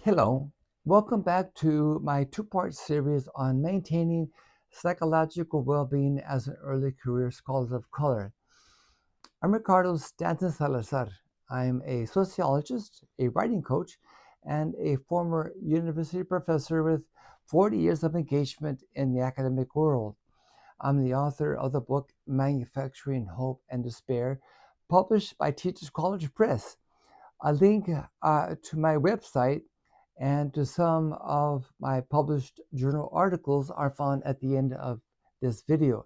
Hello, welcome back to my two-part series on maintaining psychological well-being as an early career scholar of color. I'm Ricardo Stanton-Salazar. I'm a sociologist, a writing coach, and a former university professor with 40 years of engagement in the academic world. I'm the author of the book Manufacturing Hope and Despair, published by Teachers College Press. A link to my website and to some of my published journal articles are found at the end of this video.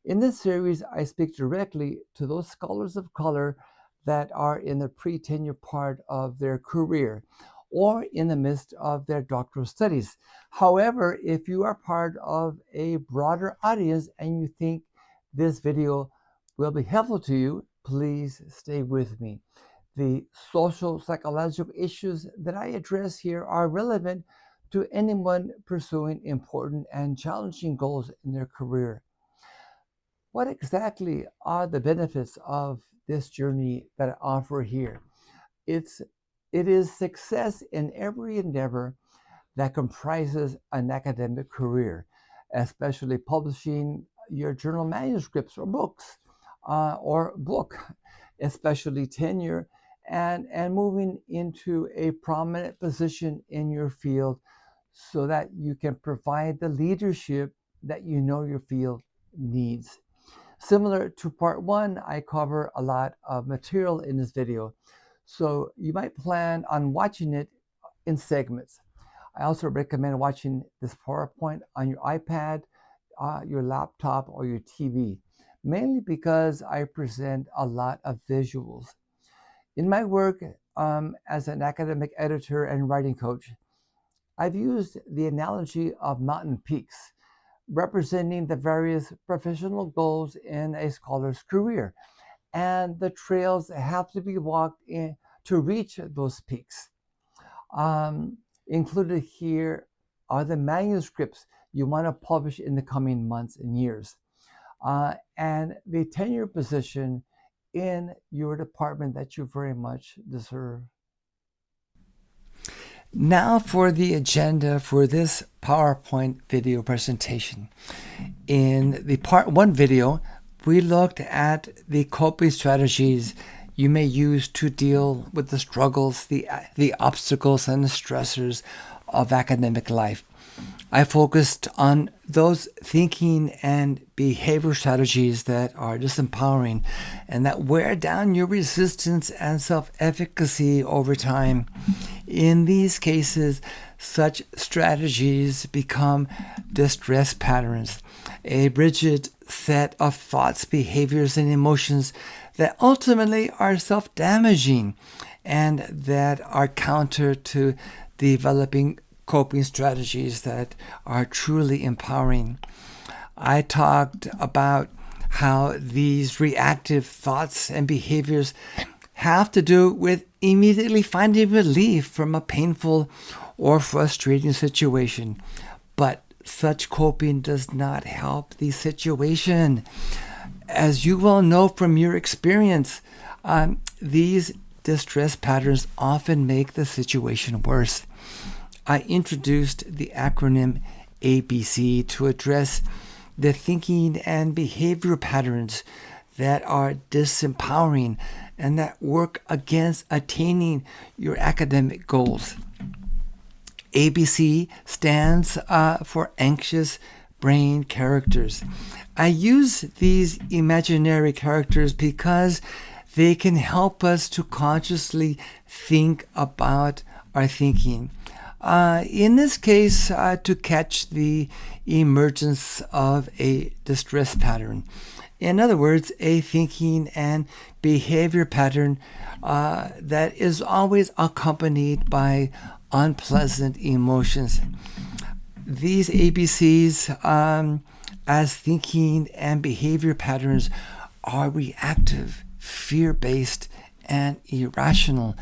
In this series, I speak directly to those scholars of color that are in the pre-tenure part of their career or in the midst of their doctoral studies. However, if you are part of a broader audience and you think this video will be helpful to you, please stay with me. The social psychological issues that I address here are relevant to anyone pursuing important and challenging goals in their career. What exactly are the benefits of this journey that I offer here? It is success in every endeavor that comprises an academic career, especially publishing your journal manuscripts or books, or book, especially tenure, and moving into a prominent position in your field so that you can provide the leadership that you know your field needs. Similar to part one, I cover a lot of material in this video, so you might plan on watching it in segments. I also recommend watching this PowerPoint on your iPad, your laptop, or your TV, mainly because I present a lot of visuals. In my work as an academic editor and writing coach, I've used the analogy of mountain peaks, representing the various professional goals in a scholar's career, and the trails have to be walked in to reach those peaks. Included here are the manuscripts you want to publish in the coming months and years, and the tenure position in your department that you very much deserve. Now for the agenda for this PowerPoint video presentation. In the part one video, we looked at the coping strategies you may use to deal with the struggles, the obstacles, and the stressors of academic life. I focused on those thinking and behavior strategies that are disempowering and that wear down your resistance and self-efficacy over time. In these cases, such strategies become distress patterns, a rigid set of thoughts, behaviors, and emotions that ultimately are self-damaging and that are counter to developing coping strategies that are truly empowering. I talked about how these reactive thoughts and behaviors have to do with immediately finding relief from a painful or frustrating situation. But such coping does not help the situation. As you well know from your experience, these distress patterns often make the situation worse. I introduced the acronym ABC to address the thinking and behavior patterns that are disempowering and that work against attaining your academic goals. ABC stands for anxious brain characters. I use these imaginary characters because they can help us to consciously think about our thinking. In this case, to catch the emergence of a distress pattern. In other words, a thinking and behavior pattern that is always accompanied by unpleasant emotions. These ABCs, as thinking and behavior patterns, are reactive, fear-based, and irrational.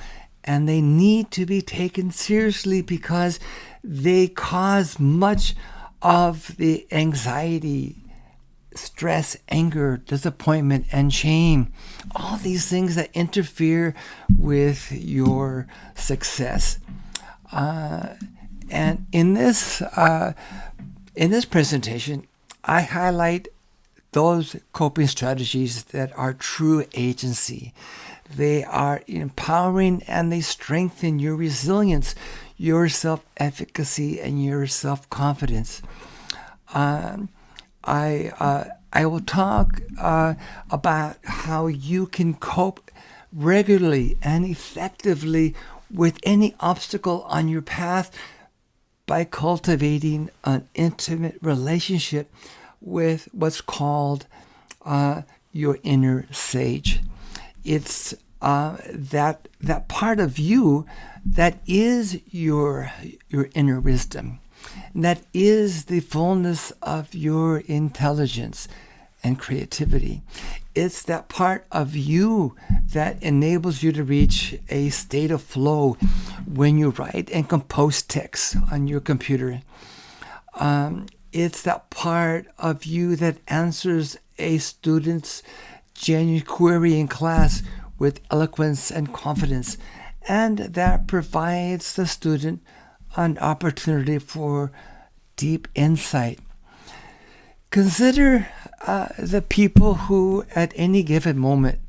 And they need to be taken seriously because they cause much of the anxiety, stress, anger, disappointment, and shame. All these things that interfere with your success. And in this presentation, I highlight those coping strategies that are true agency. They are empowering and they strengthen your resilience, your self-efficacy, and your self-confidence. I will talk about how you can cope regularly and effectively with any obstacle on your path by cultivating an intimate relationship with what's called your inner sage. It's that part of you that is your inner wisdom. And that is the fullness of your intelligence and creativity. It's that part of you that enables you to reach a state of flow when you write and compose text on your computer. It's that part of you that answers a student's genuine query in class with eloquence and confidence, and that provides the student an opportunity for deep insight. Consider the people who at any given moment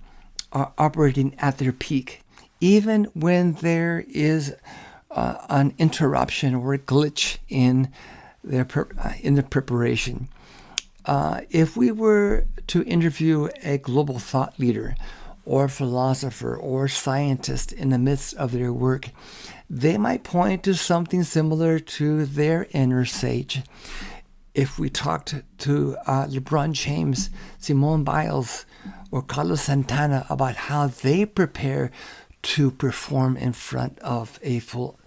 are operating at their peak, even when there is an interruption or a glitch in the preparation. If we were to interview a global thought leader or philosopher or scientist in the midst of their work, they might point to something similar to their inner sage. If we talked to LeBron James, Simone Biles, or Carlos Santana about how they prepare to perform in front of a full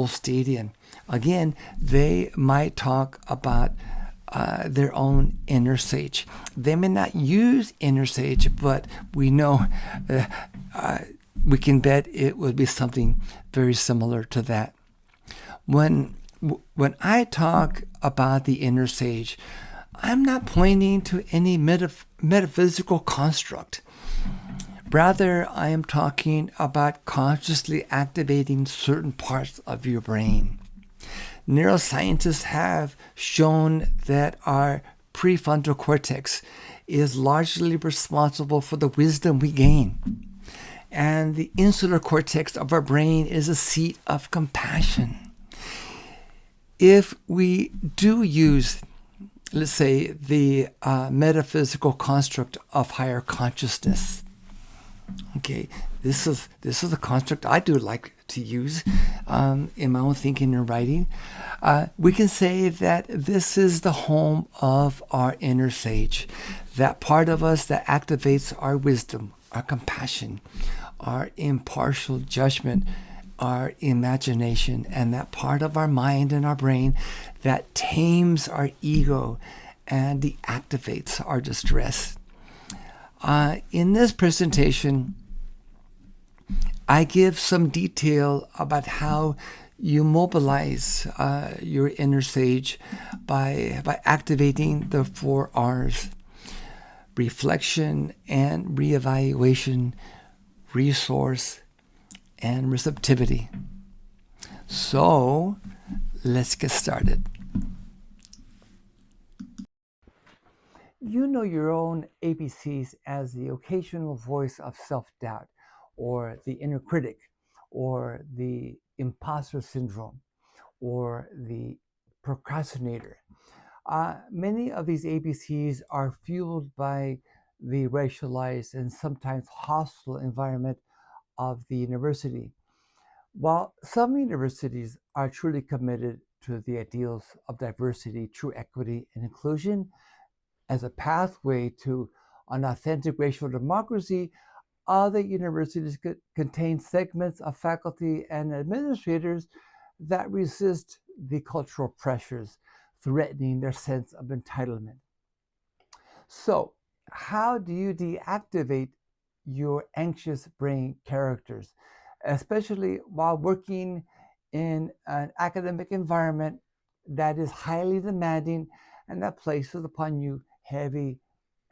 stadium, again, they might talk about their own inner sage. They may not use inner sage, but we know we can bet it would be something very similar to that. When I talk about the inner sage, I'm not pointing to any metaphysical construct. Rather, I am talking about consciously activating certain parts of your brain. Neuroscientists have shown that our prefrontal cortex is largely responsible for the wisdom we gain. And the insular cortex of our brain is a seat of compassion. If we do use, let's say, the metaphysical construct of higher consciousness, okay, this is a construct I do like to use in my own thinking and writing. We can say that this is the home of our inner sage, that part of us that activates our wisdom, our compassion, our impartial judgment, our imagination, and that part of our mind and our brain that tames our ego and deactivates our distress. In this presentation, I give some detail about how you mobilize your inner sage by activating the 4 R's: reflection and reevaluation, resource, and receptivity. So let's get started. You know your own ABCs as the occasional voice of self-doubt, or the inner critic, or the imposter syndrome, or the procrastinator. Many of these ABCs are fueled by the racialized and sometimes hostile environment of the university. While some universities are truly committed to the ideals of diversity, true equity, and inclusion as a pathway to an authentic racial democracy, other universities contain segments of faculty and administrators that resist the cultural pressures, threatening their sense of entitlement. So, how do you deactivate your anxious brain characters, especially while working in an academic environment that is highly demanding and that places upon you heavy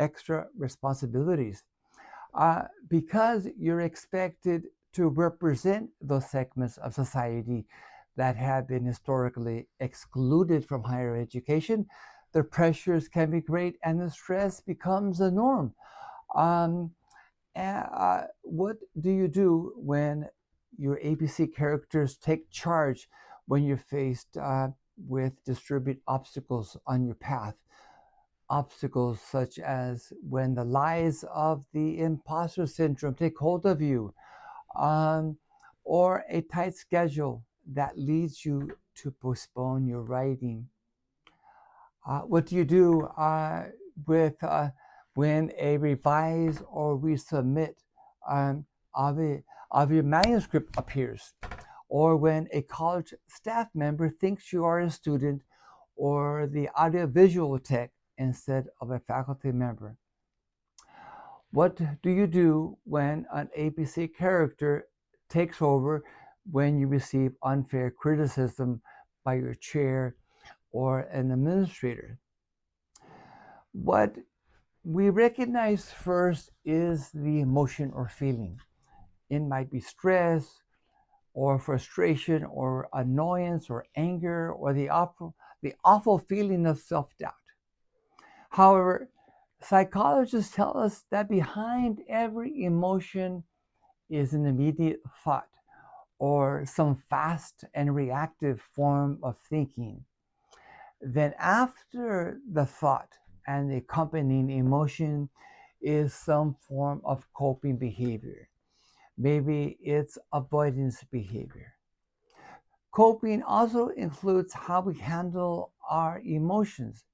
extra responsibilities? Because you're expected to represent those segments of society that have been historically excluded from higher education. The pressures can be great and the stress becomes the norm. What do you do when your ABC characters take charge when you're faced with distributed obstacles on your path? Obstacles such as when the lies of the imposture syndrome take hold of you, um, or a tight schedule that leads you to postpone your writing. What do you do with when a revise or resubmit um, of, of your manuscript appears, or when a college staff member thinks you are a student or the audiovisual tech instead of a faculty member? What do you do when an ABC character takes over when you receive unfair criticism by your chair or an administrator? What we recognize first is the emotion or feeling. It might be stress or frustration or annoyance or anger or the awful feeling of self-doubt. However, psychologists tell us that behind every emotion is an immediate thought or some fast and reactive form of thinking. Then, after the thought and the accompanying emotion, is some form of coping behavior. Maybe it's avoidance behavior. Coping also includes how we handle our emotions.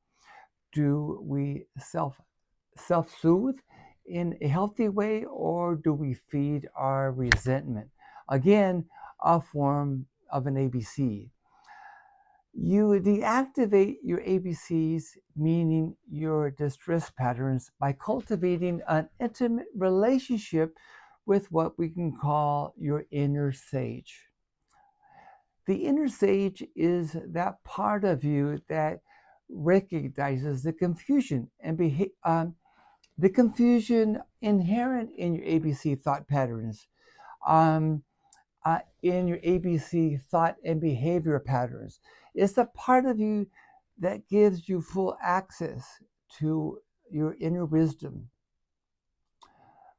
Do we self-soothe in a healthy way, or do we feed our resentment? Again, a form of an ABC. You deactivate your ABCs, meaning your distress patterns, by cultivating an intimate relationship with what we can call your inner sage. The inner sage is that part of you that recognizes the confusion and the confusion inherent in your ABC thought patterns, um, in your ABC thought and behavior patterns. It's the part of you that gives you full access to your inner wisdom,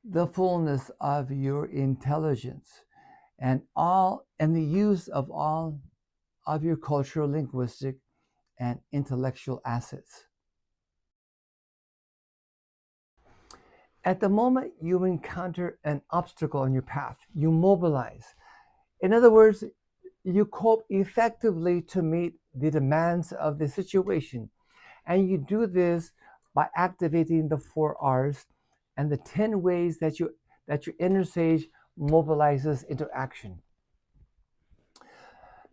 the fullness of your intelligence, and the use of all of your cultural, linguistic, and intellectual assets. At the moment you encounter an obstacle on your path, you mobilize. In other words, you cope effectively to meet the demands of the situation. And you do this by activating the 4 R's and the 10 ways that your inner sage mobilizes into action.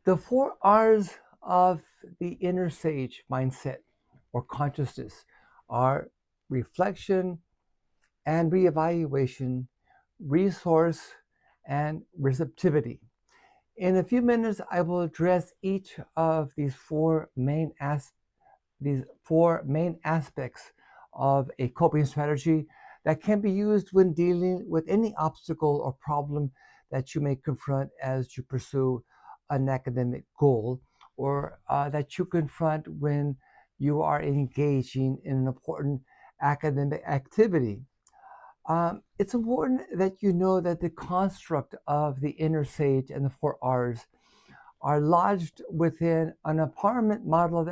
The 4 R's of the inner sage mindset or consciousness are reflection and reevaluation, resource, and receptivity. In a few minutes, I will address each of these four main aspects of a coping strategy that can be used when dealing with any obstacle or problem that you may confront as you pursue an academic goal, or that you confront when you are engaging in an important academic activity. It's important that you know that the construct of the inner sage and the 4 R's are lodged within an empowerment model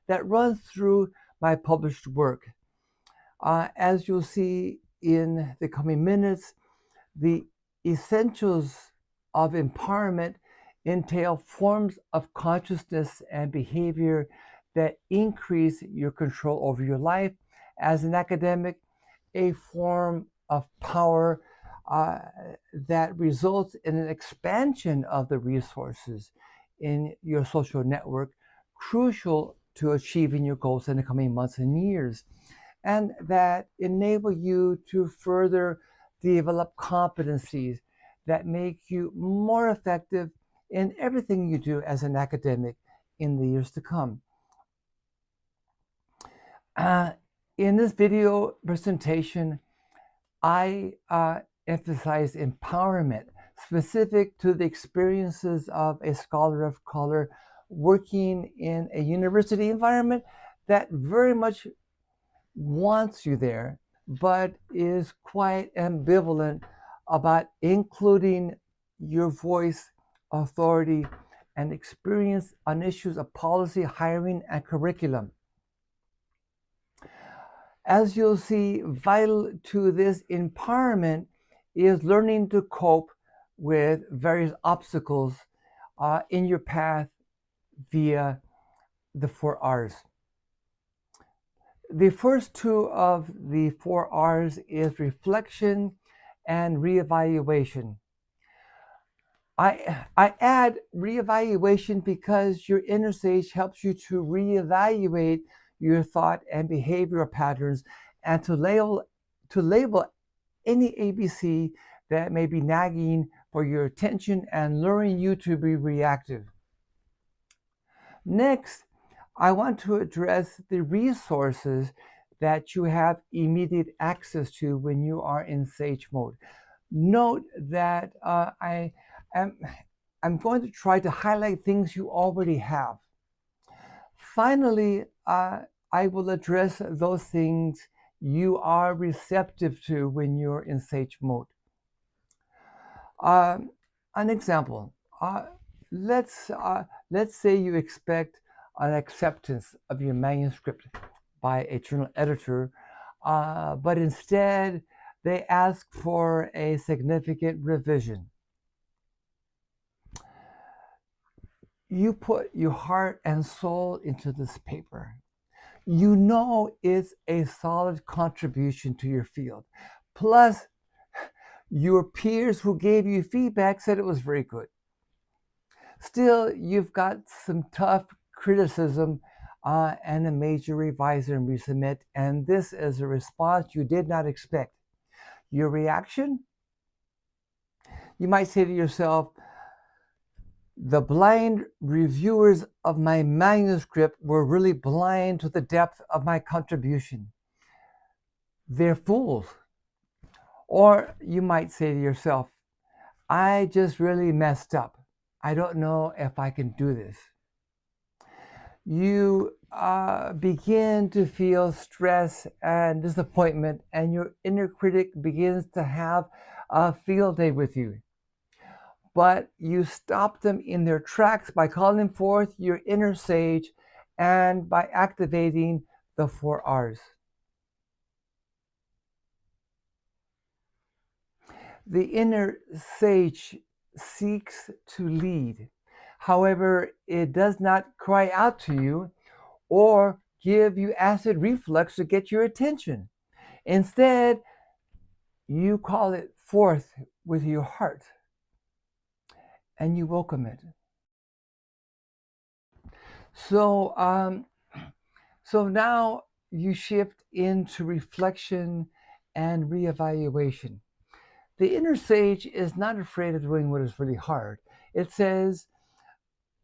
that runs through my published work. As you'll see in the coming minutes, the essentials of empowerment entail forms of consciousness and behavior that increase your control over your life as an academic, a form of power that results in an expansion of the resources in your social network, crucial to achieving your goals in the coming months and years, and that enable you to further develop competencies that make you more effective in everything you do as an academic in the years to come. In this video presentation, I emphasize empowerment specific to the experiences of a scholar of color working in a university environment that very much wants you there, but is quite ambivalent about including your voice, authority, and experience on issues of policy, hiring, and curriculum. As you'll see, vital to this empowerment is learning to cope with various obstacles in your path via the 4 R's. The first two of the 4 R's is reflection and reevaluation. I add reevaluation because your inner sage helps you to reevaluate your thought and behavioral patterns and to label any ABC that may be nagging for your attention and luring you to be reactive. Next, I want to address the resources that you have immediate access to when you are in sage mode. Note that I'm going to try to highlight things you already have. Finally, I will address those things you are receptive to when you're in sage mode. An example, let's say you expect an acceptance of your manuscript by a journal editor, but instead they ask for a significant revision. You put your heart and soul into this paper. You know it's a solid contribution to your field. Plus, your peers who gave you feedback said it was very good. Still, you've got some tough criticism and a major revisor and resubmit, and this is a response you did not expect. Your reaction? You might say to yourself, the blind reviewers of my manuscript were really blind to the depth of my contribution. They're fools. Or you might say to yourself, I just really messed up. I don't know if I can do this. You begin to feel stress and disappointment, and your inner critic begins to have a field day with you. But you stop them in their tracks by calling forth your inner sage and by activating the 4 R's. The inner sage seeks to lead. However, it does not cry out to you or give you acid reflux to get your attention. Instead, you call it forth with your heart and you welcome it. So now you shift into reflection and reevaluation. The inner sage is not afraid of doing what is really hard. It says,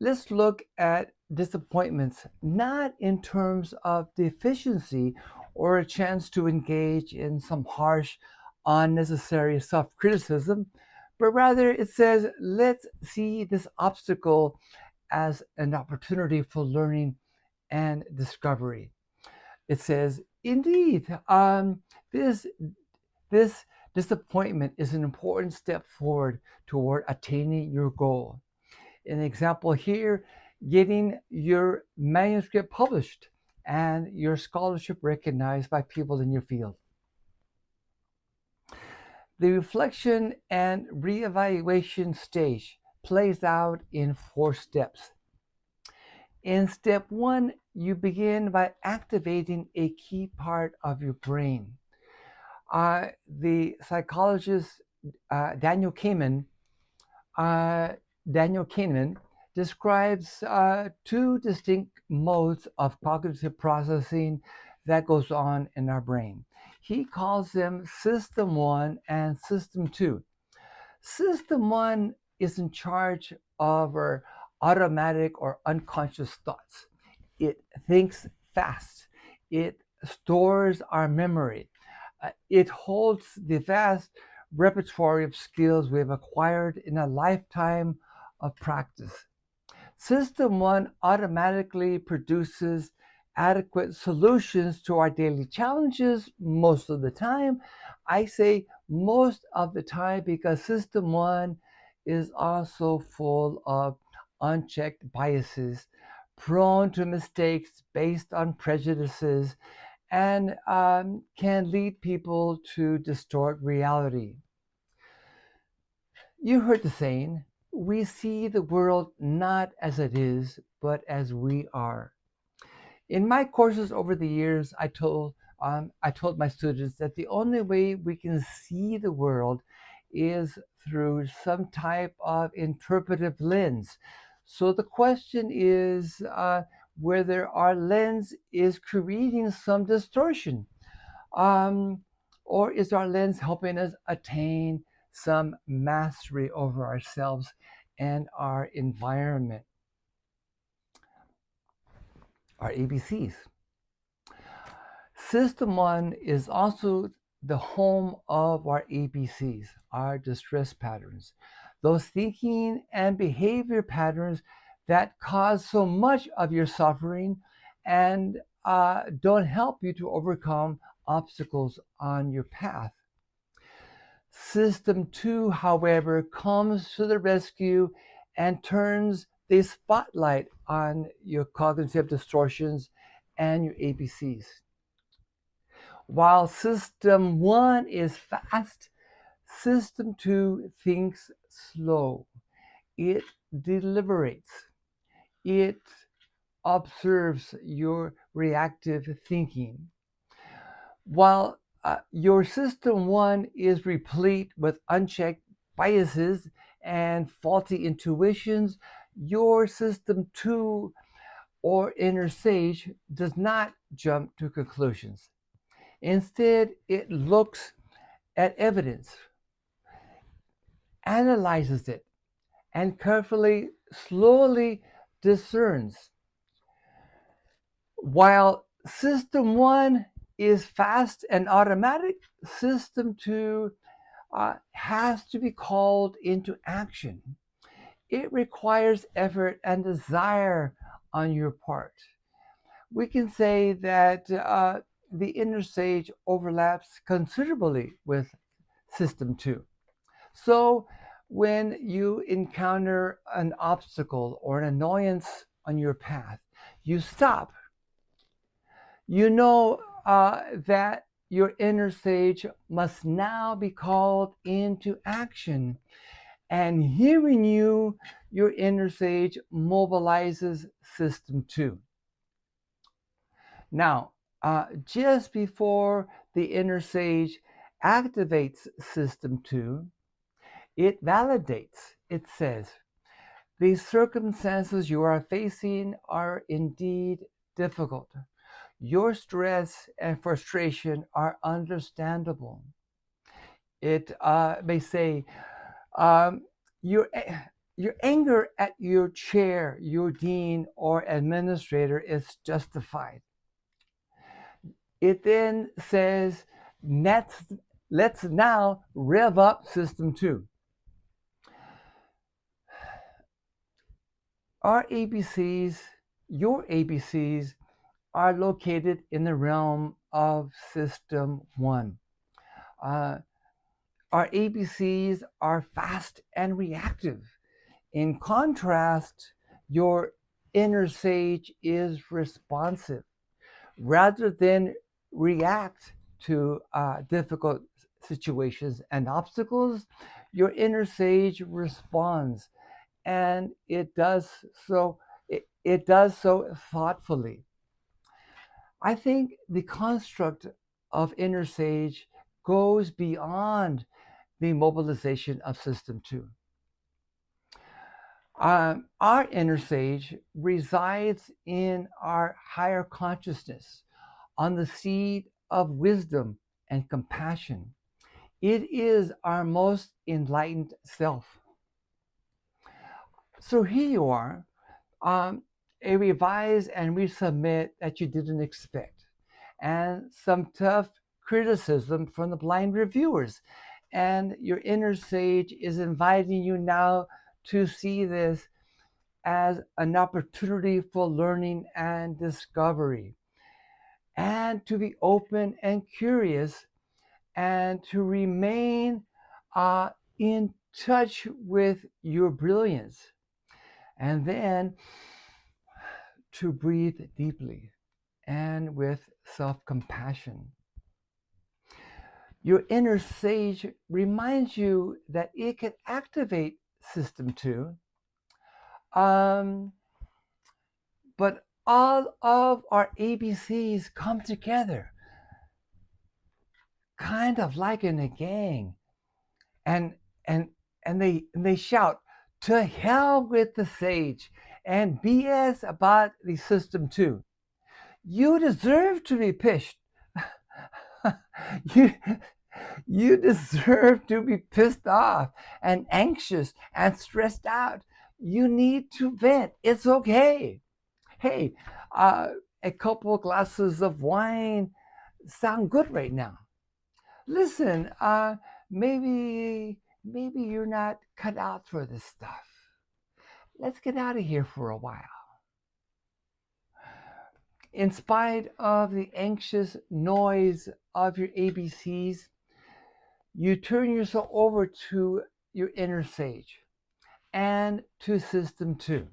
let's look at disappointments, not in terms of deficiency or a chance to engage in some harsh, unnecessary self-criticism, but rather it says, let's see this obstacle as an opportunity for learning and discovery. It says, indeed, this disappointment is an important step forward toward attaining your goal. An example here, getting your manuscript published and your scholarship recognized by people in your field. The reflection and reevaluation stage plays out in 4 steps. In step 1, you begin by activating a key part of your brain. The psychologist Daniel Kahneman describes 2 distinct modes of cognitive processing that goes on in our brain. He calls them System 1 and System 2. System 1 is in charge of our automatic or unconscious thoughts. It thinks fast. It stores our memory. It holds the vast repertoire of skills we've acquired in a lifetime of practice. System 1 automatically produces adequate solutions to our daily challenges most of the time. I say most of the time because System 1 is also full of unchecked biases, prone to mistakes based on prejudices, and can lead people to distort reality. You heard the saying, we see the world not as it is, but as we are. In my courses over the years, I told my students that the only way we can see the world is through some type of interpretive lens. So the question is whether our lens is creating some distortion, um, or is our lens helping us attain some mastery over ourselves and our environment? Our ABCs. System 1 is also the home of our ABCs, our distress patterns, those thinking and behavior patterns that cause so much of your suffering and don't help you to overcome obstacles on your path. System 2, however, comes to the rescue and turns the spotlight on your cognitive distortions and your ABCs. While System 1 is fast, System 2 thinks slow. It deliberates. It observes your reactive thinking. While your System 1 is replete with unchecked biases and faulty intuitions, your System 2 or inner sage does not jump to conclusions. Instead, it looks at evidence, analyzes it, and carefully, slowly discerns. While System 1 is fast and automatic, System 2 has to be called into action. It requires effort and desire on your part. We can say that the inner sage overlaps considerably with System 2. So when you encounter an obstacle or an annoyance on your path, you stop. You know that your inner sage must now be called into action. And hearing you, your inner sage mobilizes System 2. Now, just before the inner sage activates System 2, it validates. It says, the circumstances you are facing are indeed difficult. Your stress and frustration are understandable. It may say, your anger at your chair, your dean, or administrator is justified. It then says, let's now rev up System 2. Our ABCs, your ABCs, are located in the realm of System 1. Our ABCs are fast and reactive. In contrast, your inner sage is responsive. Rather than react to difficult situations and obstacles, your inner sage responds, and it does so thoughtfully. I think the construct of inner sage goes beyond the mobilization of System 2. Our inner sage resides in our higher consciousness, on the seed of wisdom and compassion. It is our most enlightened self. So here you are, a revise and resubmit that you didn't expect, and some tough criticism from the blind reviewers. And your inner sage is inviting you now to see this as an opportunity for learning and discovery, and to be open and curious, and to remain uh, in touch with your brilliance, and then to breathe deeply and with self-compassion. Your inner sage reminds you that it can activate System 2, but all of our ABCs come together, kind of like in a gang, and and they shout, "To hell with the sage and BS about the System 2. You deserve to be pissed. you you deserve to be pissed off and anxious and stressed out. You need to vent. It's okay. Hey, uh, a couple glasses of wine sound good right now. Listen, maybe you're not cut out for this stuff. Let's get out of here for a while." In spite of the anxious noise of your ABCs, you turn yourself over to your inner sage and to System 2.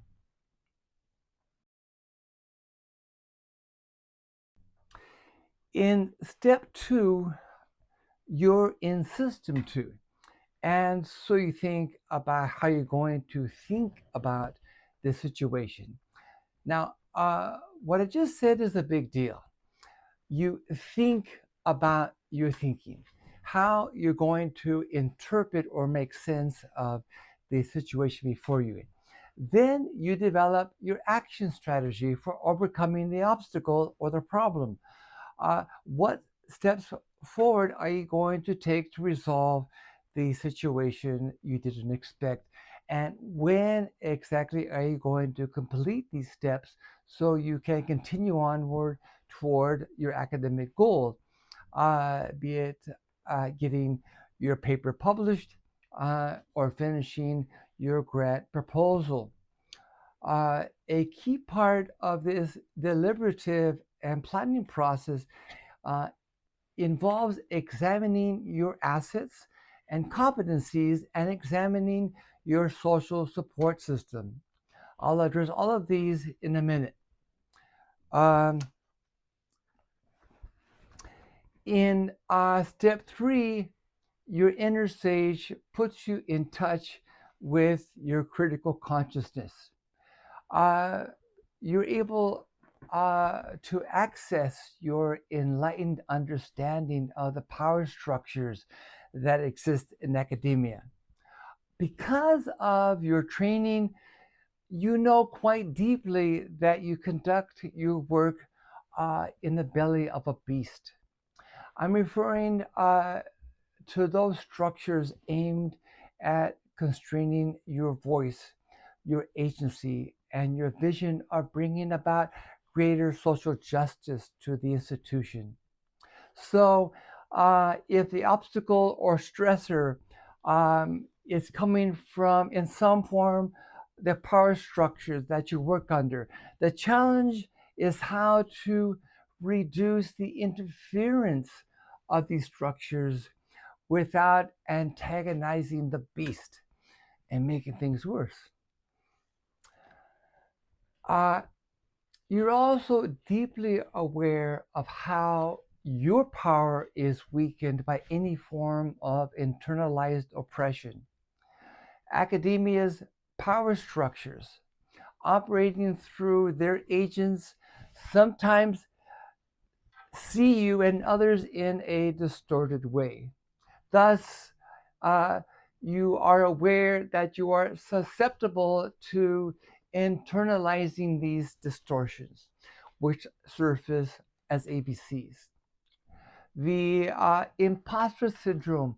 In step 2, you're in System 2. And so you think about how you're going to think about the situation. Now, what I just said is a big deal. You think about your thinking, how you're going to interpret or make sense of the situation before you. Then you develop your action strategy for overcoming the obstacle or the problem. What steps forward are you going to take to resolve the situation you didn't expect? And when exactly are you going to complete these steps so you can continue onward toward your academic goal, be it getting your paper published or finishing your grant proposal? A key part of this deliberative and planning process uh, involves examining your assets and competencies and examining your social support system. I'll address all of these in a minute. Um, in step 3, your inner sage puts you in touch with your critical consciousness. You're able to access your enlightened understanding of the power structures that exist in academia. Because of your training, you know quite deeply that you conduct your work in the belly of a beast. I'm referring to those structures aimed at constraining your voice, your agency, and your vision of bringing about greater social justice to the institution. So, if the obstacle or stressor is coming from, in some form, the power structures that you work under, the challenge is how to reduce the interference of these structures without antagonizing the beast and making things worse. You're also deeply aware of how your power is weakened by any form of internalized oppression. Academia's power structures, operating through their agents, sometimes see you and others in a distorted way. Thus, you are aware that you are susceptible to internalizing these distortions, which surface as ABCs. The imposter syndrome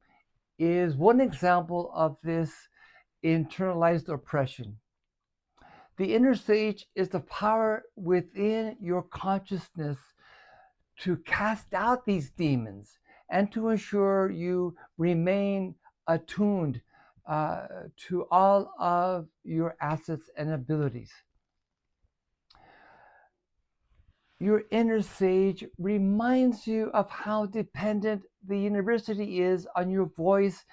is one example of this internalized oppression. The inner sage is the power within your consciousness to cast out these demons and to ensure you remain attuned to all of your assets and abilities. Your inner sage reminds you of how dependent the university is on your voice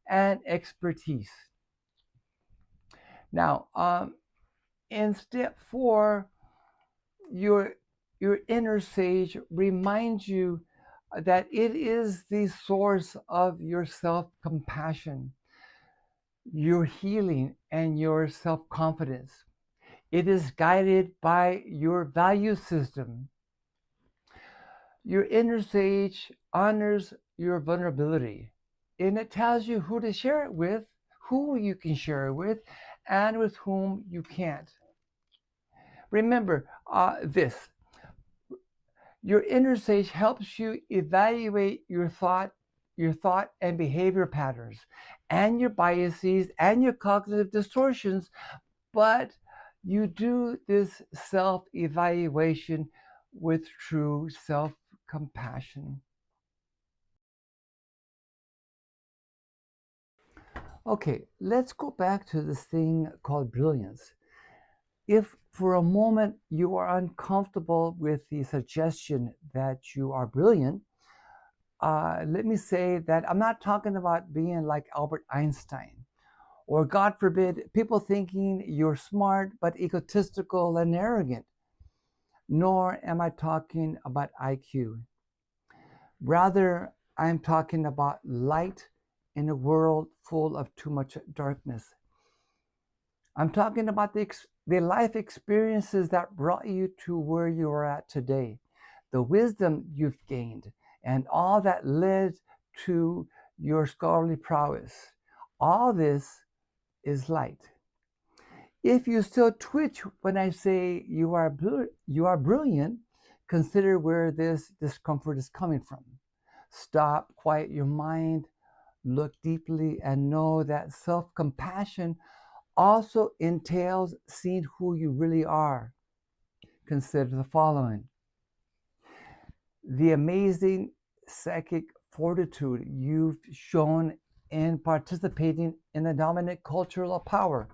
and expertise. Now, in step 4, your inner sage reminds you that it is the source of your self-compassion, your healing, and your self-confidence. It is guided by your value system. Your inner sage honors your vulnerability, and it tells you who to share it with, who you can share it with, and with whom you can't. Remember this. Your inner sage helps you evaluate your thought and behavior patterns and your biases and your cognitive distortions, but you do this self-evaluation with true self-compassion. Okay, let's go back to this thing called brilliance. If for a moment you are uncomfortable with the suggestion that you are brilliant, let me say that I'm not talking about being like Albert Einstein, or God forbid, people thinking you're smart but egotistical and arrogant. Nor am I talking about IQ. Rather, I'm talking about light in a world full of too much darkness. I'm talking about the life experiences that brought you to where you are at today, the wisdom you've gained, and all that led to your scholarly prowess. All this is light. If you still twitch when I say you are brilliant, consider where this discomfort is coming from. Stop, quiet your mind, look deeply, and know that self-compassion also entails seeing who you really are. Consider the following: the amazing psychic fortitude you've shown in participating in the dominant cultural power,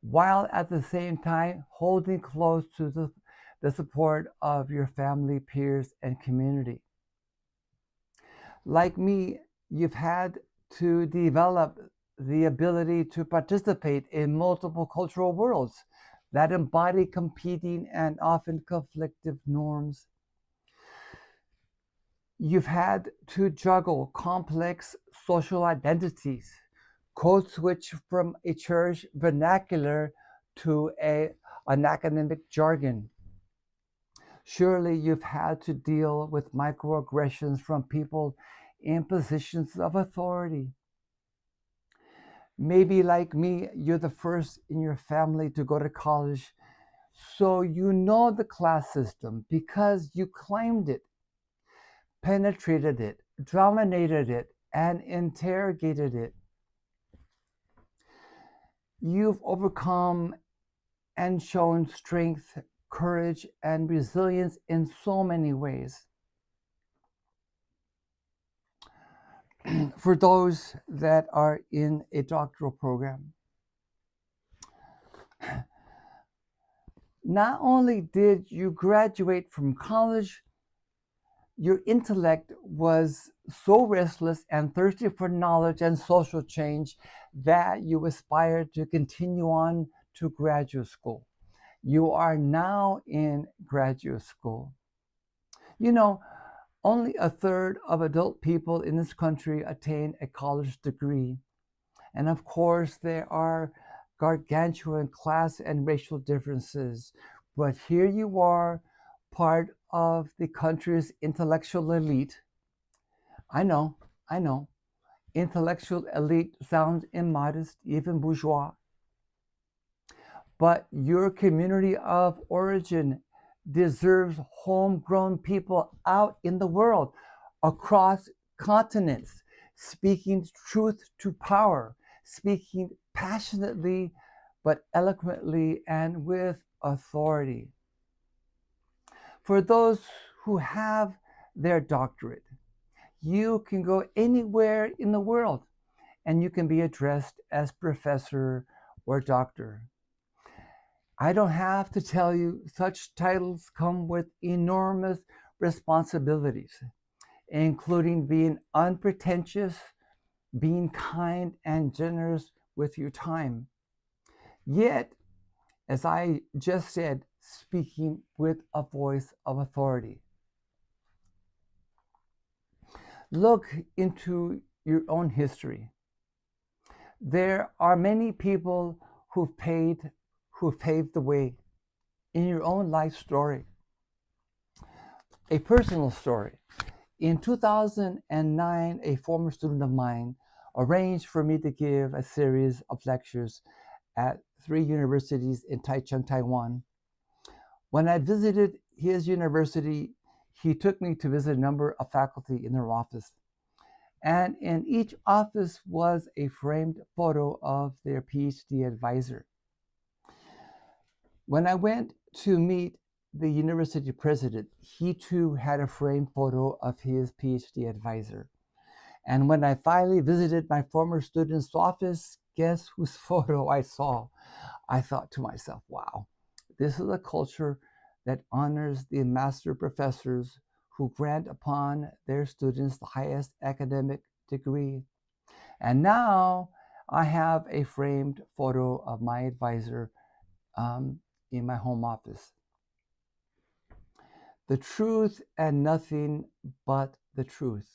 while at the same time holding close to the support of your family, peers, and community. Like me, you've had to develop the ability to participate in multiple cultural worlds that embody competing and often conflictive norms. You've had to juggle complex social identities, code switch from a church vernacular to an academic jargon. Surely you've had to deal with microaggressions from people in positions of authority. Maybe like me, you're the first in your family to go to college, so you know the class system because you climbed it, penetrated it, dominated it, and interrogated it. You've overcome and shown strength, courage, and resilience in so many ways. For those that are in a doctoral program, not only did you graduate from college, your intellect was so restless and thirsty for knowledge and social change that you aspired to continue on to graduate school. You are now in graduate school. You know, only a third of adult people in this country attain a college degree. And of course, there are gargantuan class and racial differences. But here you are, part of the country's intellectual elite. I know, I know. Intellectual elite sounds immodest, even bourgeois. But your community of origin deserves homegrown people out in the world, across continents, speaking truth to power, speaking passionately but eloquently and with authority. For those who have their doctorate, You can go anywhere in the world and you can be addressed as professor or doctor. I don't have to tell you, such titles come with enormous responsibilities, including being unpretentious, being kind and generous with your time. Yet, as I just said, speaking with a voice of authority. Look into your own history. There are many people who've paved the way in your own life story. A personal story. In 2009, a former student of mine arranged for me to give a series of lectures at 3 universities in Taichung, Taiwan. When I visited his university, he took me to visit a number of faculty in their office. And in each office was a framed photo of their PhD advisor. When I went to meet the university president, he too had a framed photo of his PhD advisor. And when I finally visited my former student's office, guess whose photo I saw? I thought to myself, wow, this is a culture that honors the master professors who grant upon their students the highest academic degree. And now I have a framed photo of my advisor in my home office. The truth and nothing but the truth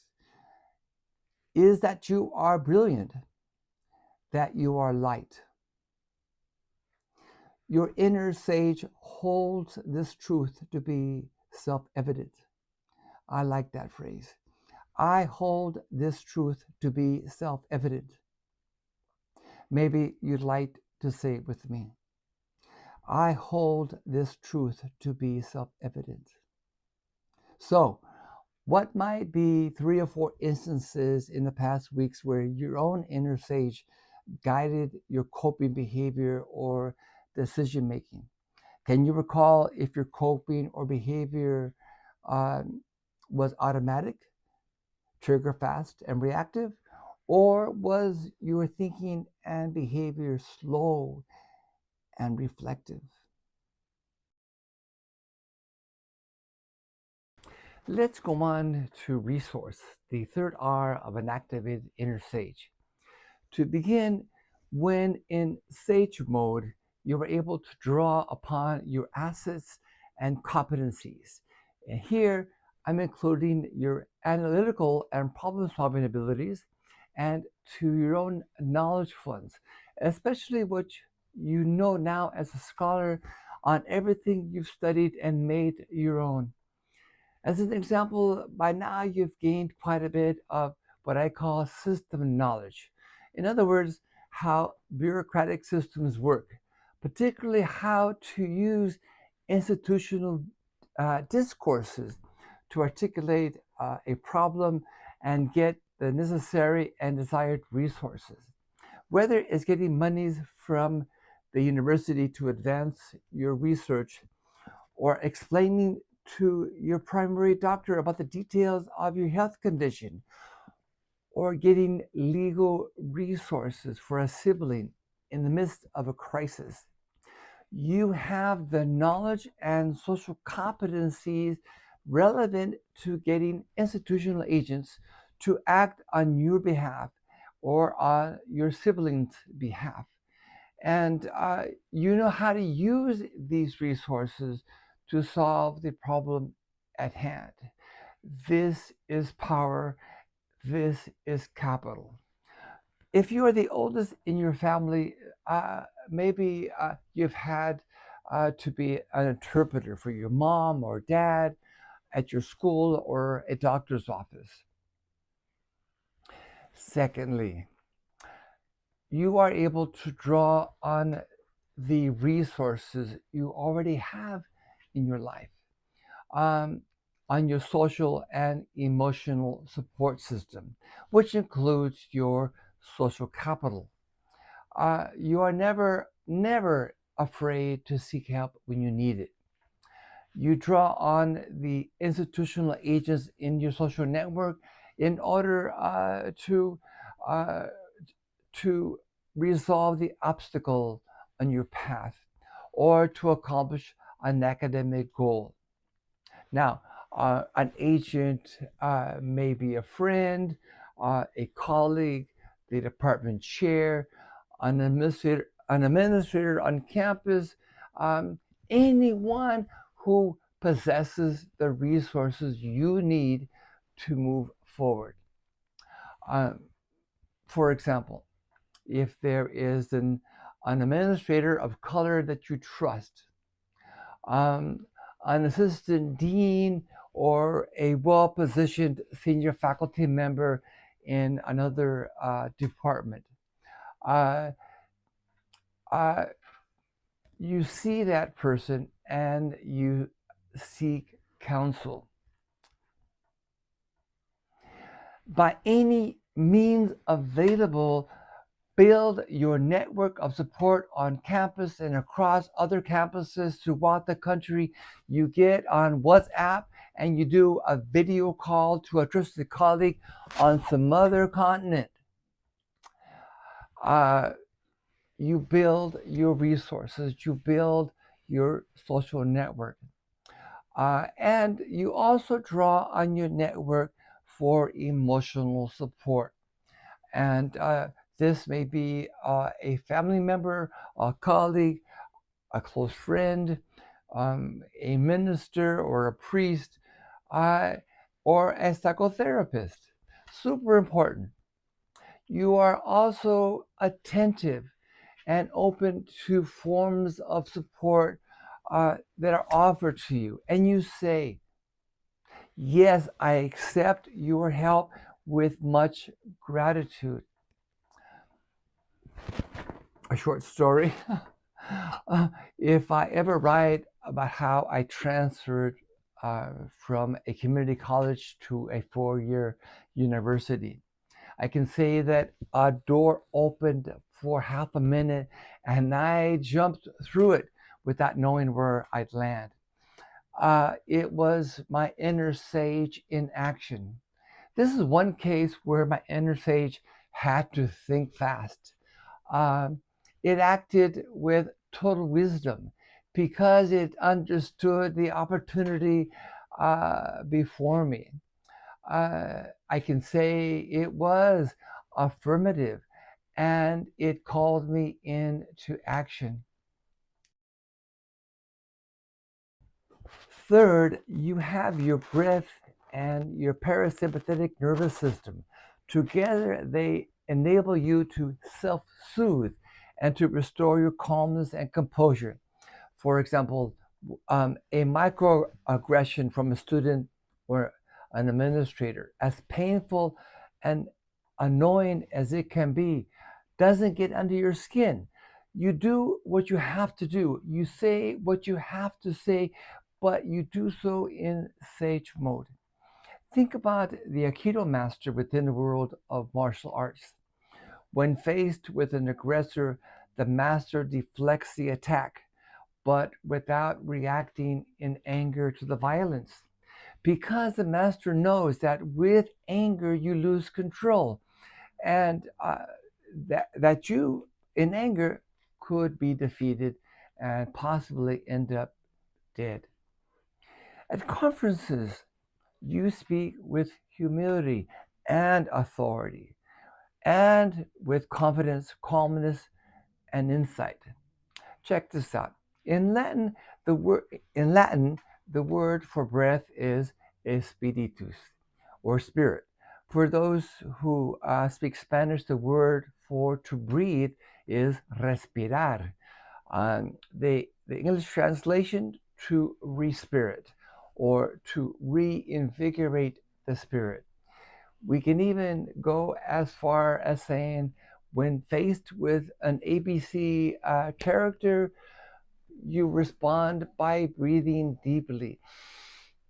is that you are brilliant, that you are light. Your inner sage holds this truth to be self-evident. I like that phrase. I hold this truth to be self-evident. Maybe you'd like to say it with me. I hold this truth to be self-evident. So, what might be 3 or 4 instances in the past weeks where your own inner sage guided your coping behavior or decision making? Can you recall if your coping or behavior was automatic, trigger fast, and reactive? Or was your thinking and behavior slow and reflective? Let's go on to resource, the third R of an activated inner sage. To begin, when in sage mode, you are able to draw upon your assets and competencies. And here, I'm including your analytical and problem-solving abilities and to your own knowledge funds, especially what you know now as a scholar on everything you've studied and made your own. As an example, by now you've gained quite a bit of what I call system knowledge. In other words, how bureaucratic systems work, particularly how to use institutional discourses to articulate a problem and get the necessary and desired resources. Whether it's getting monies from the university to advance your research or explaining to your primary doctor about the details of your health condition, or getting legal resources for a sibling in the midst of a crisis. You have the knowledge and social competencies relevant to getting institutional agents to act on your behalf or on your siblings' behalf. And you know how to use these resources to solve the problem at hand. This is power. This is capital. If you are the oldest in your family, maybe you've had to be an interpreter for your mom or dad at your school or a doctor's office. Secondly, you are able to draw on the resources you already have in your life, on your social and emotional support system, which includes your social capital. You are never afraid to seek help when you need it. You draw on the institutional agents in your social network in order uh, to resolve the obstacle on your path or to accomplish an academic goal. Now, an agent may be a friend, a colleague, the department chair, an administrator on campus, anyone who possesses the resources you need to move forward. Um, for example, if there is an administrator of color that you trust, um, an assistant dean, or a well-positioned senior faculty member in another department. Uh, uh, you see that person and you seek counsel. By any means available, build your network of support on campus and across other campuses throughout the country. You get on WhatsApp and you do a video call to a trusted colleague on some other continent. You build your resources, you build your social network. And you also draw on your network for emotional support. And this may be a family member, a colleague, a close friend, a minister or a priest, or a psychotherapist. Super important. You are also attentive and open to forms of support that are offered to you. And you say, yes, I accept your help with much gratitude. A short story. If I ever write about how I transferred from a community college to a 4-year university, I can say that a door opened for half a minute and I jumped through it without knowing where I'd land. It was my inner sage in action. This is one case where my inner sage had to think fast. It acted with total wisdom because it understood the opportunity before me. I can say it was affirmative and it called me into action. Third, you have your breath and your parasympathetic nervous system. Together, they enable you to self-soothe and to restore your calmness and composure. For example, a microaggression from a student or an administrator, as painful and annoying as it can be, doesn't get under your skin. You do what you have to do. You say what you have to say, but you do so in sage mode. Think about the Aikido master within the world of martial arts. When faced with an aggressor, the master deflects the attack, but without reacting in anger to the violence. Because the master knows that with anger you lose control, and that you, in anger, could be defeated and possibly end up dead. At conferences, you speak with humility and authority, and with confidence, calmness, and insight. Check this out. In Latin, the word for breath is espiritus, or spirit. For those who speak Spanish, the word for to breathe is respirar. The English translation, to respirit, or to reinvigorate the spirit. We can even go as far as saying, when faced with an ABC character, you respond by breathing deeply,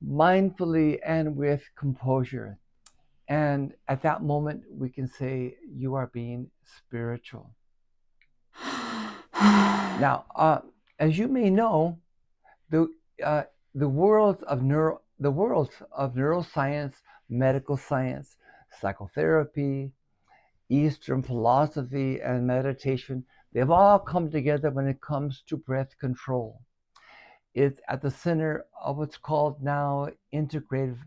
mindfully, and with composure. And at that moment, we can say you are being spiritual. Now, as you may know, the world of neuroscience, medical science, psychotherapy, Eastern philosophy, and meditation, they've all come together when it comes to breath control. It's at the center of what's called now integrative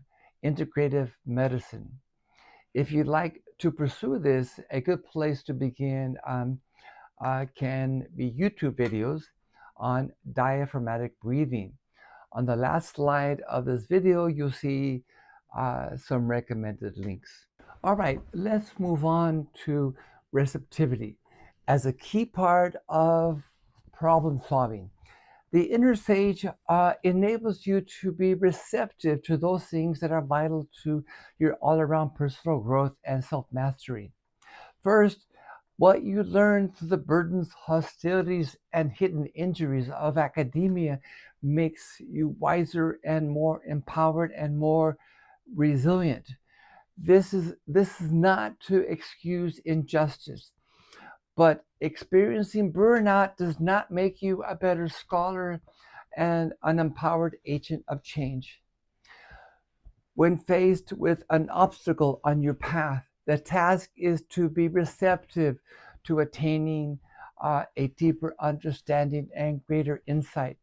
medicine. If you'd like to pursue this, a good place to begin can be YouTube videos on diaphragmatic breathing. On the last slide of this video, you'll see some recommended links. All right, let's move on to receptivity as a key part of problem solving. The inner sage enables you to be receptive to those things that are vital to your all-around personal growth and self-mastery. First, what you learn through the burdens, hostilities, and hidden injuries of academia makes you wiser and more empowered and more resilient. This is not to excuse injustice, but experiencing burnout does not make you a better scholar and an empowered agent of change. When faced with an obstacle on your path, the task is to be receptive to attaining a deeper understanding and greater insight.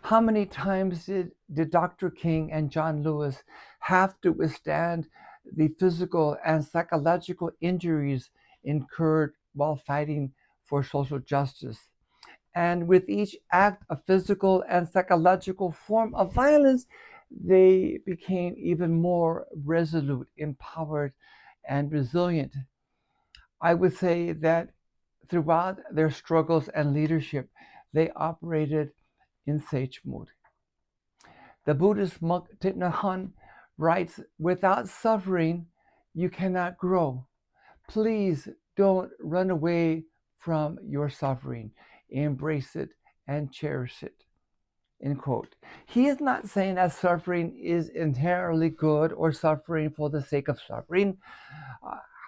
How many times did Dr. King and John Lewis have to withstand the physical and psychological injuries incurred while fighting for social justice? And with each act of physical and psychological form of violence, they became even more resolute, empowered, and resilient. I would say that throughout their struggles and leadership, they operated in sage mode. The Buddhist monk Thich Nhat Hanh writes, "Without suffering, you cannot grow. Please don't run away from your suffering. Embrace it and cherish it." End quote. He is not saying that suffering is inherently good or suffering for the sake of suffering.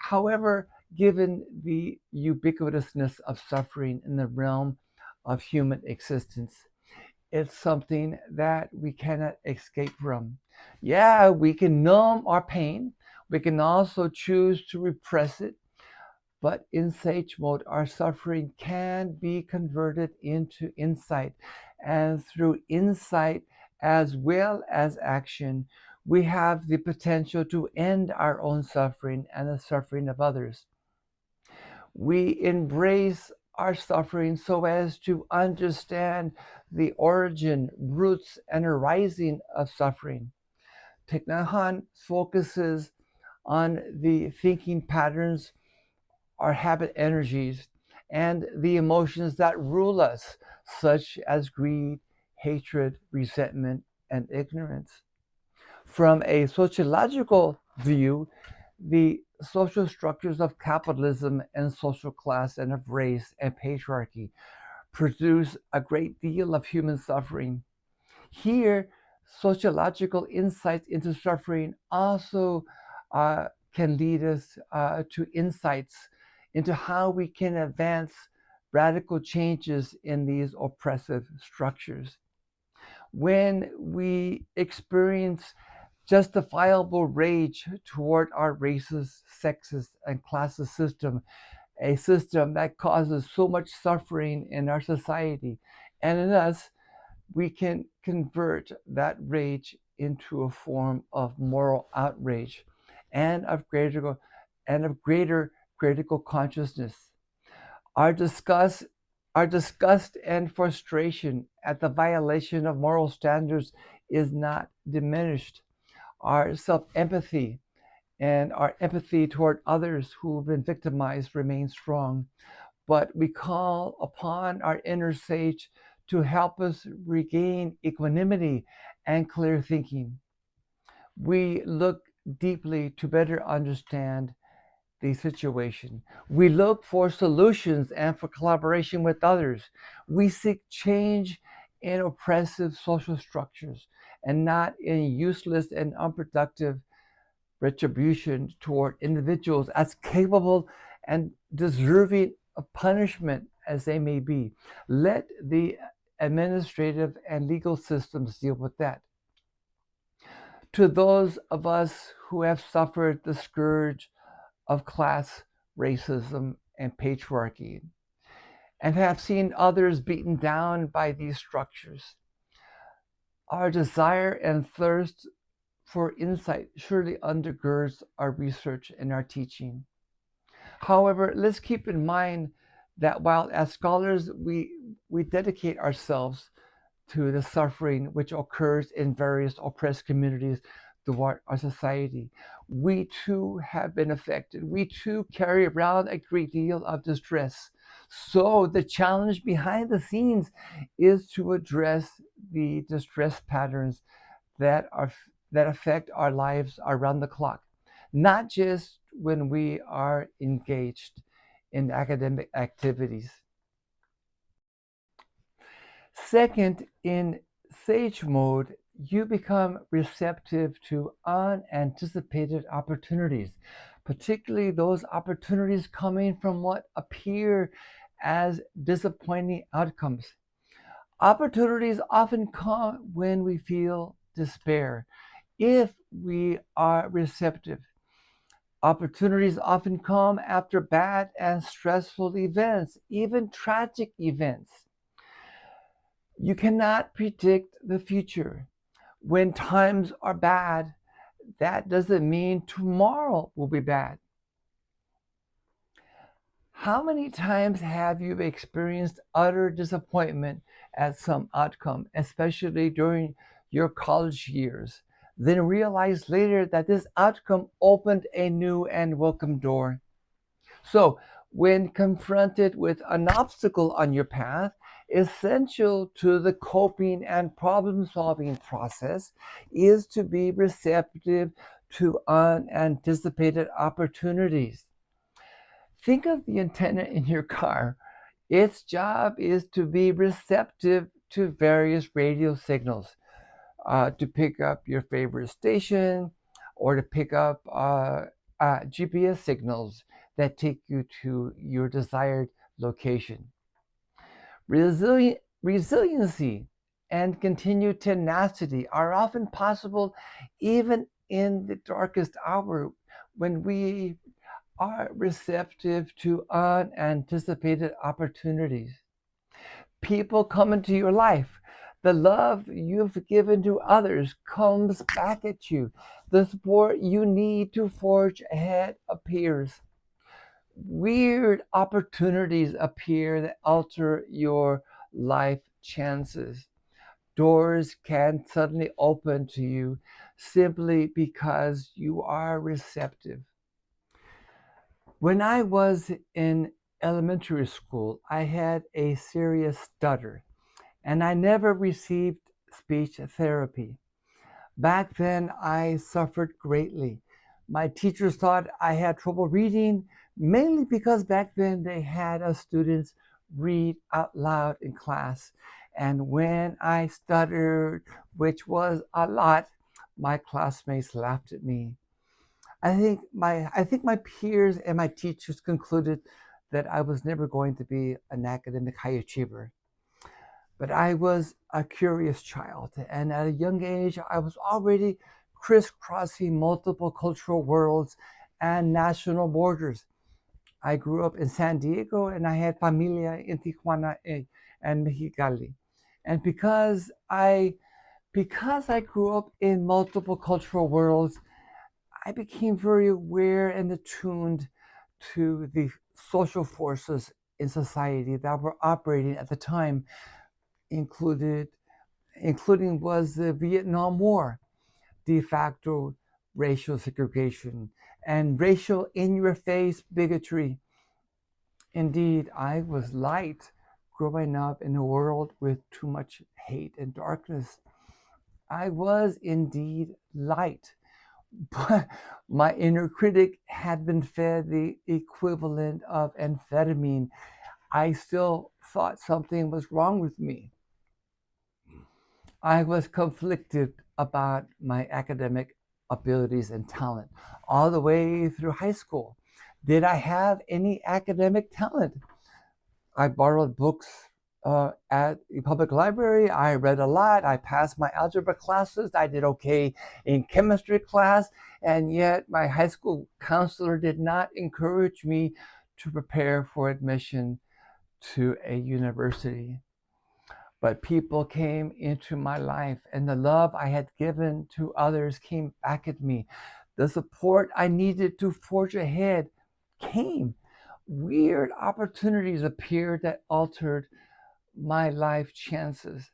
However, given the ubiquitousness of suffering in the realm of human existence, it's something that we cannot escape from. Yeah, we can numb our pain. We can also choose to repress it. But in sage mode, our suffering can be converted into insight. And through insight as well as action, we have the potential to end our own suffering and the suffering of others. We embrace our suffering so as to understand the origin, roots, and arising of suffering. Thich Nhat Hanh focuses on the thinking patterns, our habit energies, and the emotions that rule us, such as greed, hatred, resentment, and ignorance. From a sociological view, the social structures of capitalism and social class and of race and patriarchy produce a great deal of human suffering. Here, sociological insights into suffering also can lead us to insights into how we can advance radical changes in these oppressive structures. When we experience justifiable rage toward our racist, sexist, and classist system, a system that causes so much suffering in our society and in us, we can convert that rage into a form of moral outrage and of greater critical consciousness. Our disgust and frustration at the violation of moral standards is not diminished. Our self-empathy and our empathy toward others who've been victimized remains strong. But we call upon our inner sage to help us regain equanimity and clear thinking. We look deeply to better understand the situation. We look for solutions and for collaboration with others. We seek change in oppressive social structures and not in useless and unproductive retribution toward individuals as capable and deserving of punishment as they may be. Let the administrative and legal systems deal with that. To those of us who have suffered the scourge of class racism and patriarchy and have seen others beaten down by these structures, our desire and thirst for insight surely undergirds our research and our teaching. However, let's keep in mind that while as scholars we dedicate ourselves to the suffering which occurs in various oppressed communities throughout our society, we too have been affected. We too carry around a great deal of distress. So the challenge behind the scenes is to address the distress patterns that are that affect our lives around the clock, not just when we are engaged in academic activities. Second, in sage mode, you become receptive to unanticipated opportunities, particularly those opportunities coming from what appear as disappointing outcomes. Opportunities often come when we feel despair. If we are receptive, opportunities often come after bad and stressful events, even tragic events. You cannot predict the future. When times are bad, that doesn't mean tomorrow will be bad. How many times have you experienced utter disappointment at some outcome, especially during your college years, then realized later that this outcome opened a new and welcome door? So, when confronted with an obstacle on your path, essential to the coping and problem solving process is to be receptive to unanticipated opportunities. Think of the antenna in your car. Its job is to be receptive to various radio signals, to pick up your favorite station or to pick up GPS signals that take you to your desired location. Resiliency and continued tenacity are often possible even in the darkest hour when we are receptive to unanticipated opportunities. People come into your life. The love you've given to others comes back at you. The support you need to forge ahead appears. Weird opportunities appear that alter your life chances. Doors can suddenly open to you simply because you are receptive. When I was in elementary school, I had a serious stutter, and I never received speech therapy. Back then, I suffered greatly. My teachers thought I had trouble reading, mainly because back then they had us students read out loud in class. And when I stuttered, which was a lot, my classmates laughed at me. I think my peers and my teachers concluded that I was never going to be an academic high achiever. But I was a curious child, and at a young age, I was already crisscrossing multiple cultural worlds and national borders. I grew up in San Diego, and I had familia in Tijuana and Mexicali. And because I grew up in multiple cultural worlds, I became very aware and attuned to the social forces in society that were operating at the time, included including was the Vietnam War, de facto racial segregation, and racial in your face bigotry. Indeed, I was light growing up in a world with too much hate and darkness. I was indeed light, but my inner critic had been fed the equivalent of amphetamine. I still thought something was wrong with me. I was conflicted about my academic abilities and talent all the way through high school. Did I have any academic talent? I borrowed books at the public library. I read a lot. I passed my algebra classes. I did okay in chemistry class. And yet my high school counselor did not encourage me to prepare for admission to a university. But people came into my life, and the love I had given to others came back at me. The support I needed to forge ahead came. Weird opportunities appeared that altered my life chances.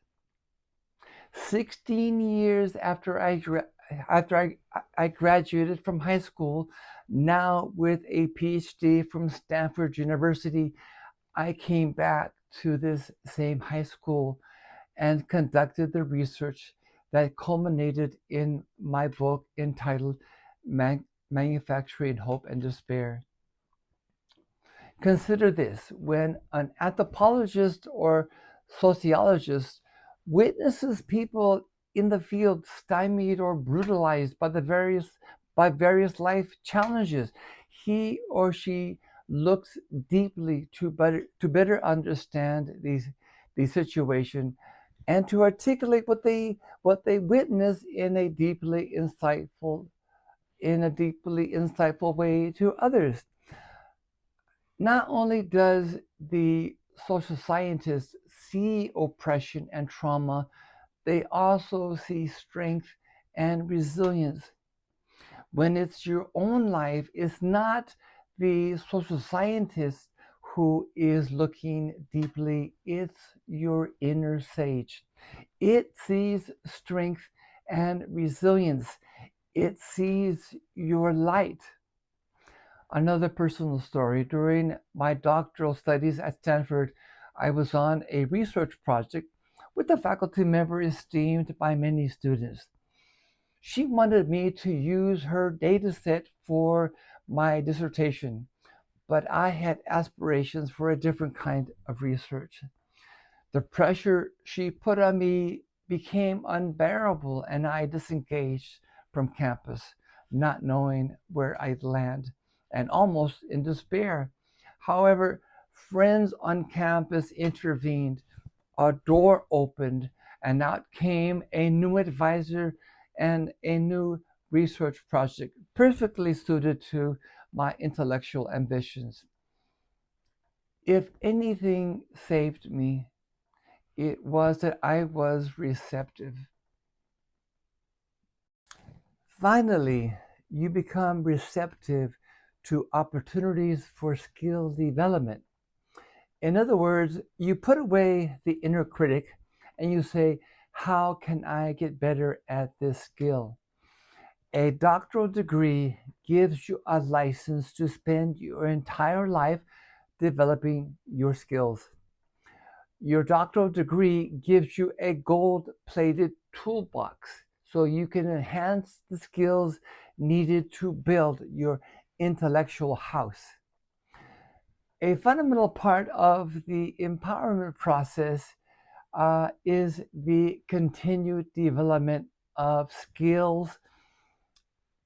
16 years after I graduated from high school, now with a PhD from Stanford University, I came back to this same high school and conducted the research that culminated in my book entitled Manufacturing Hope and Despair. Consider this: when an anthropologist or sociologist witnesses people in the field stymied or brutalized by various life challenges, he or she looks deeply to better understand the situation and to articulate what they witness in a deeply insightful way to others. Not only does the social scientist see oppression and trauma, they also see strength and resilience. When it's your own life, it's not the social scientist who is looking deeply, it's your inner sage. It sees strength and resilience, it sees your light. Another personal story: during my doctoral studies at Stanford, I was on a research project with a faculty member esteemed by many students. She wanted me to use her data set for my dissertation, but I had aspirations for a different kind of research. The pressure she put on me became unbearable, and I disengaged from campus, not knowing where I'd land, and almost in despair. However, friends on campus intervened, a door opened, and out came a new advisor and a new research project perfectly suited to my intellectual ambitions. If anything saved me, it was that I was receptive. Finally, you become receptive to opportunities for skill development. In other words, you put away the inner critic and you say, how can I get better at this skill? A doctoral degree gives you a license to spend your entire life developing your skills. Your doctoral degree gives you a gold-plated toolbox so you can enhance the skills needed to build your intellectual house. A fundamental part of the empowerment process is the continued development of skills,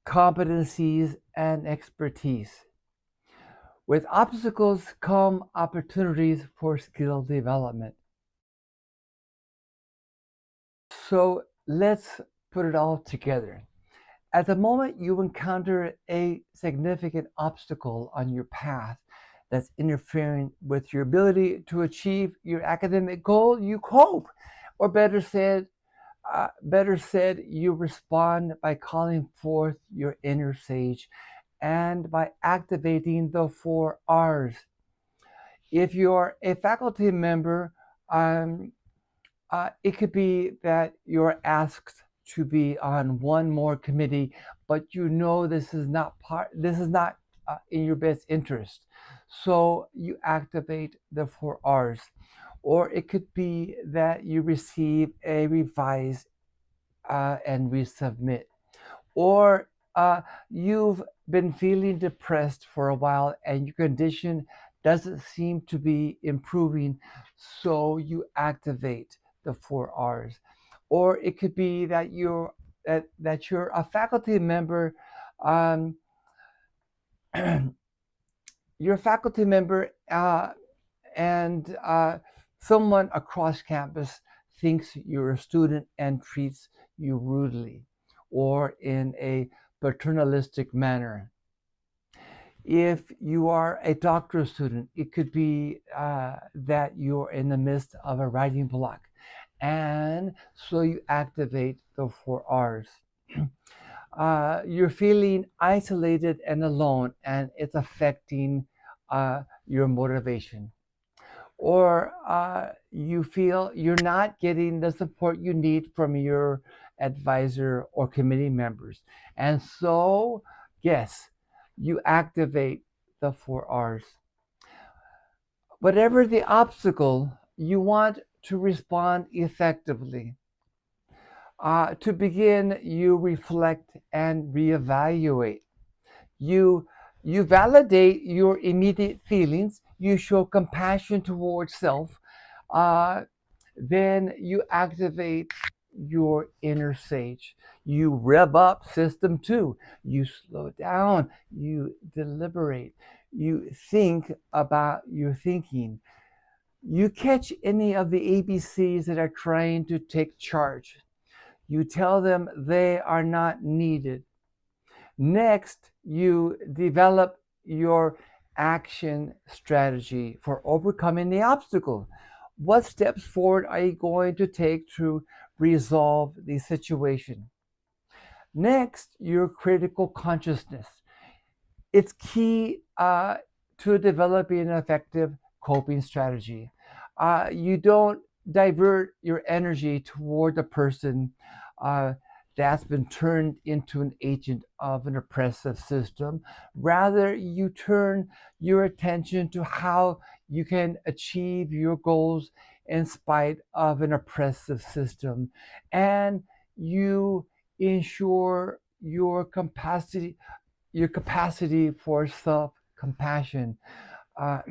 competencies, and expertise. With obstacles come opportunities for skill development. So let's put it all together. At the moment you encounter a significant obstacle on your path that's interfering with your ability to achieve your academic goal, you cope, or better said, you respond by calling forth your inner sage and by activating the 4 R's. If you're a faculty member, it could be that you're asked to be on one more committee, but you know this is not in your best interest. So you activate the 4 R's. Or it could be that you receive a revise and resubmit. Or you've been feeling depressed for a while and your condition doesn't seem to be improving, so you activate the 4 R's. Or it could be that you're a faculty member, um, you're a faculty member, and Someone across campus thinks you're a student and treats you rudely or in a paternalistic manner. If you are a doctoral student, it could be that you're in the midst of a writing block, and so you activate the 4 R's. You're feeling isolated and alone, and it's affecting your motivation. Or you feel you're not getting the support you need from your advisor or committee members. And so, yes, you activate the 4 R's. Whatever the obstacle, you want to respond effectively. To begin, you reflect and reevaluate. You you validate your immediate feelings. You show compassion towards self. Uh, then you activate your inner sage. You rev up system 2. You slow down. You deliberate. You think about your thinking. You catch any of the ABCs that are trying to take charge. You tell them they are not needed. Next, you develop your action strategy for overcoming the obstacle. What steps forward are you going to take to resolve the situation? Next, your critical consciousness. It's key to developing an effective coping strategy. You don't divert your energy toward the person uh, that's been turned into an agent of an oppressive system. Rather, you turn your attention to how you can achieve your goals in spite of an oppressive system. And you ensure your capacity for self-compassion. Uh,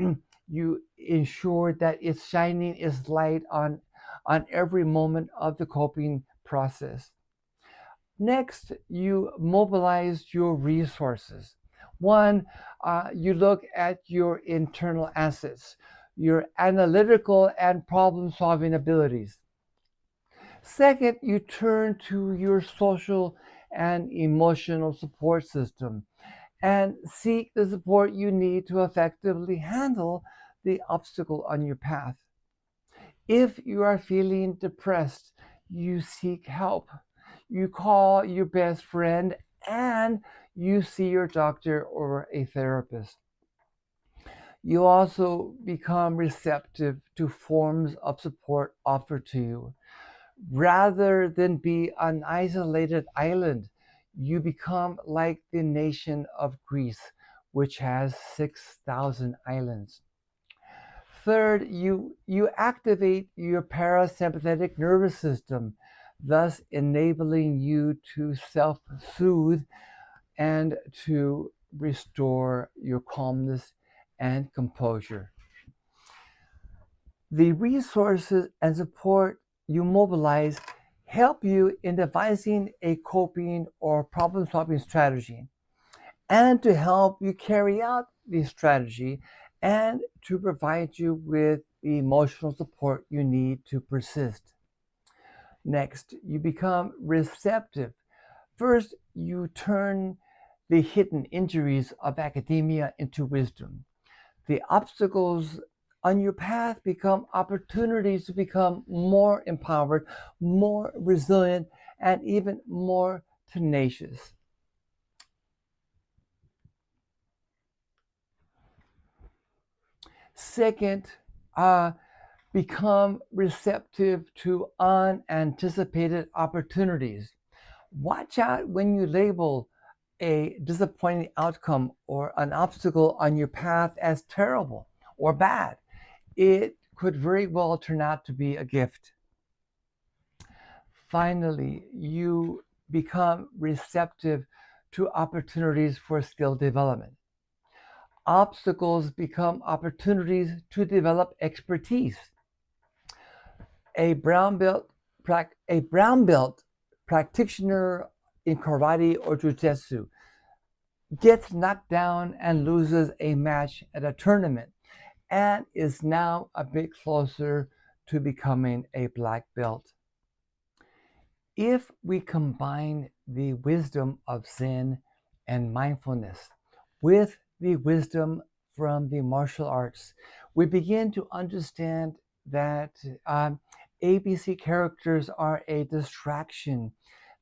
you ensure that it's shining its light on every moment of the coping process. Next, you mobilize your resources. One, you look at your internal assets, your analytical and problem-solving abilities. Second, you turn to your social and emotional support system and seek the support you need to effectively handle the obstacle on your path. If you are feeling depressed, you seek help. You call your best friend and you see your doctor or a therapist. You also become receptive to forms of support offered to you. Rather than be an isolated island, you become like the nation of Greece, which has 6,000 islands. Third, you activate your parasympathetic nervous system, thus enabling you to self-soothe and to restore your calmness and composure. The resources and support you mobilize help you in devising a coping or problem-solving strategy and to help you carry out the strategy and to provide you with the emotional support you need to persist. Next, you become receptive. First, you turn the hidden injuries of academia into wisdom. The obstacles on your path become opportunities to become more empowered, more resilient, and even more tenacious. Second, become receptive to unanticipated opportunities. Watch out when you label a disappointing outcome or an obstacle on your path as terrible or bad. It could very well turn out to be a gift. Finally, you become receptive to opportunities for skill development. Obstacles become opportunities to develop expertise. A brown belt, a brown belt practitioner in karate or jujitsu gets knocked down and loses a match at a tournament and is now a bit closer to becoming a black belt. If we combine the wisdom of Zen and mindfulness with the wisdom from the martial arts, we begin to understand that ABC characters are a distraction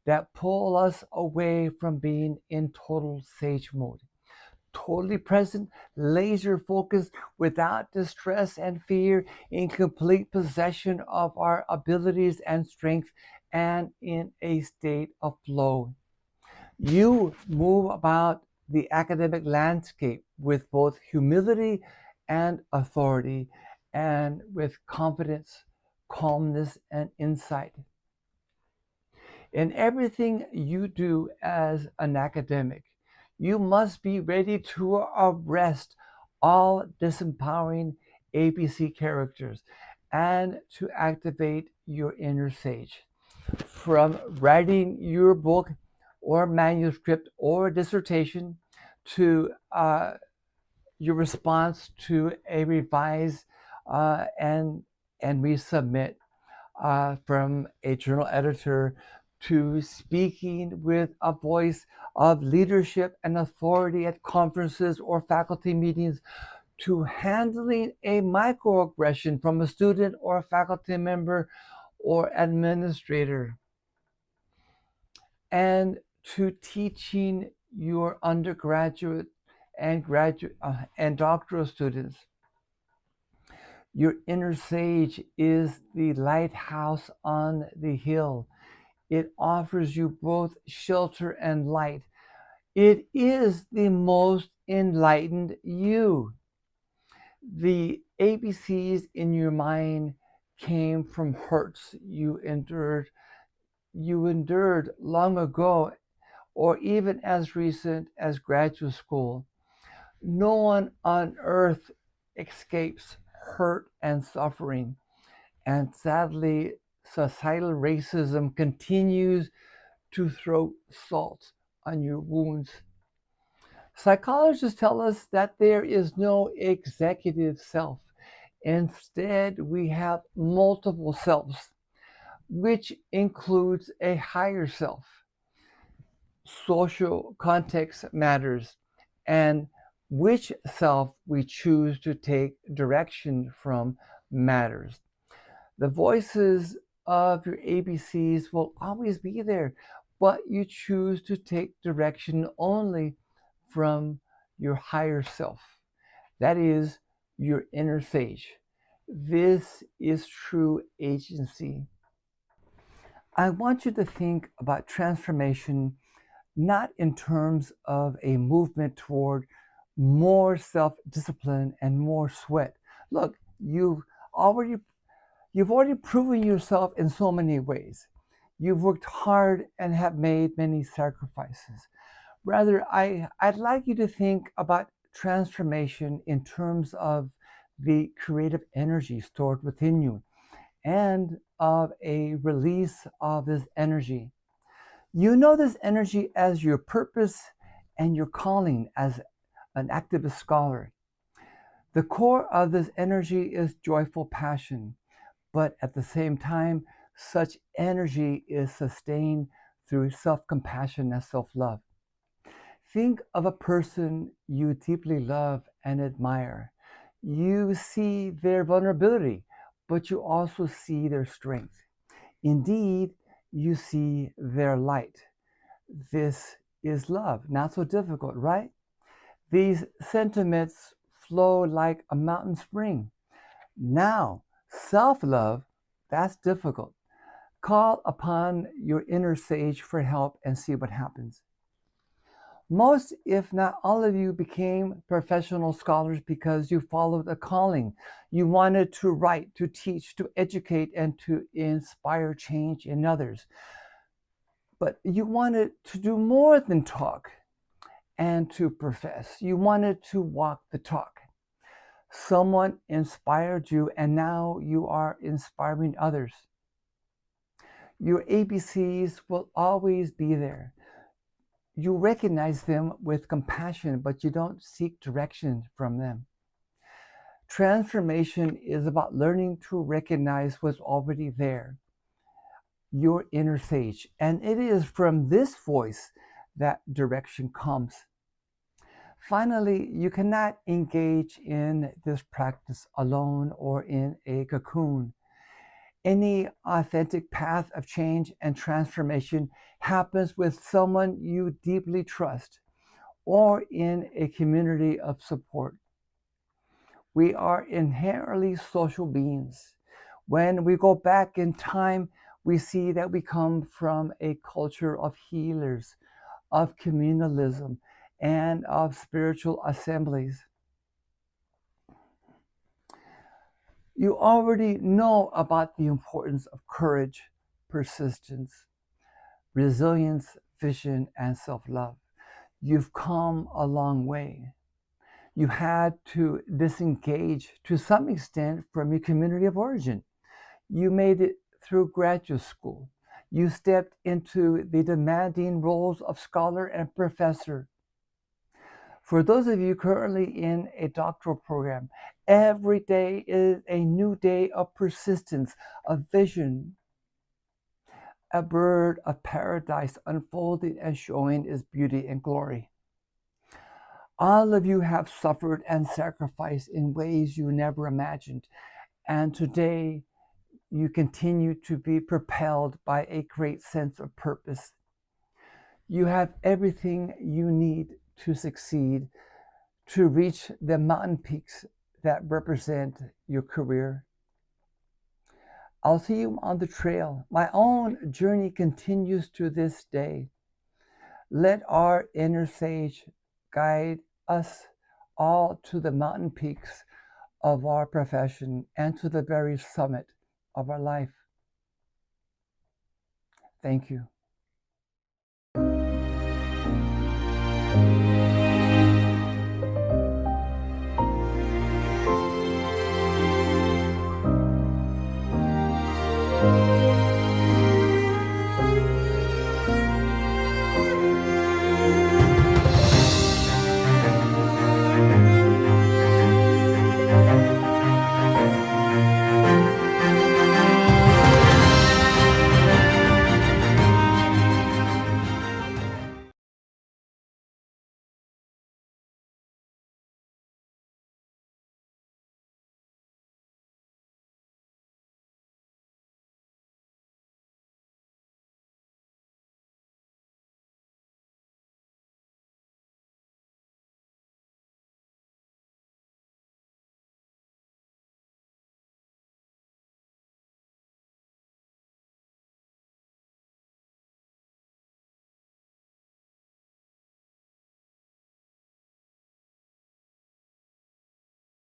that pull us away from being in total sage mode. Totally present, laser focused, without distress and fear, in complete possession of our abilities and strength, and in a state of flow. You move about the academic landscape with both humility and authority, and with confidence, calmness, and insight. In everything you do as an academic, you must be ready to arrest all disempowering ABC characters and to activate your inner sage. From writing your book or manuscript or dissertation to your response to a revise and resubmit, from a journal editor to speaking with a voice of leadership and authority at conferences or faculty meetings, to handling a microaggression from a student or a faculty member or administrator, and to teaching your undergraduate and graduate and doctoral students. Your inner sage is the lighthouse on the hill. It offers you both shelter and light. It is the most enlightened you. The ABCs in your mind came from hurts you endured. You endured long ago, or even as recent as graduate school. No one on earth escapes hurt and suffering. And sadly, societal racism continues to throw salt on your wounds. Psychologists tell us that there is no executive self. Instead, we have multiple selves, which includes a higher self. Social context matters, and which self we choose to take direction from matters. The voices of your ABCs will always be there, but you choose to take direction only from your higher self. That is your inner sage. This is true agency. I want you to think about transformation not in terms of a movement toward more self-discipline and more sweat. Look, already You've already proven yourself in so many ways. You've worked hard and have made many sacrifices. Rather, I'd like you to think about transformation in terms of the creative energy stored within you and of a release of this energy. You know this energy as your purpose and your calling as an activist scholar. The core of this energy is joyful passion. But at the same time, such energy is sustained through self-compassion and self-love. Think of a person you deeply love and admire. You see their vulnerability, but you also see their strength. Indeed, you see their light. This is love. Not so difficult, right? These sentiments flow like a mountain spring. Now, self-love, that's difficult. Call upon your inner sage for help and see what happens. Most, if not all of you, became professional scholars because you followed a calling. You wanted to write, to teach, to educate, and to inspire change in others. But you wanted to do more than talk and to profess. You wanted to walk the talk. Someone inspired you, and now you are inspiring others. Your ABCs will always be there. You recognize them with compassion, but you don't seek direction from them. Transformation is about learning to recognize what's already there, your inner sage, and it is from this voice that direction comes. Finally, you cannot engage in this practice alone or in a cocoon. Any authentic path of change and transformation happens with someone you deeply trust or in a community of support. We are inherently social beings. When we go back in time, we see that we come from a culture of healers, of communalism, and of spiritual assemblies. You already know about the importance of courage, persistence, resilience, vision, and self love. You've come a long way. You had to disengage to some extent from your community of origin. You made it through graduate school. You stepped into the demanding roles of scholar and professor. For those of you currently in a doctoral program, every day is a new day of persistence, of vision, a bird of paradise unfolding and showing its beauty and glory. All of you have suffered and sacrificed in ways you never imagined, and today you continue to be propelled by a great sense of purpose. You have everything you need to succeed, to reach the mountain peaks that represent your career. I'll see you on the trail. My own journey continues to this day. Let our inner sage guide us all to the mountain peaks of our profession and to the very summit of our life. Thank you.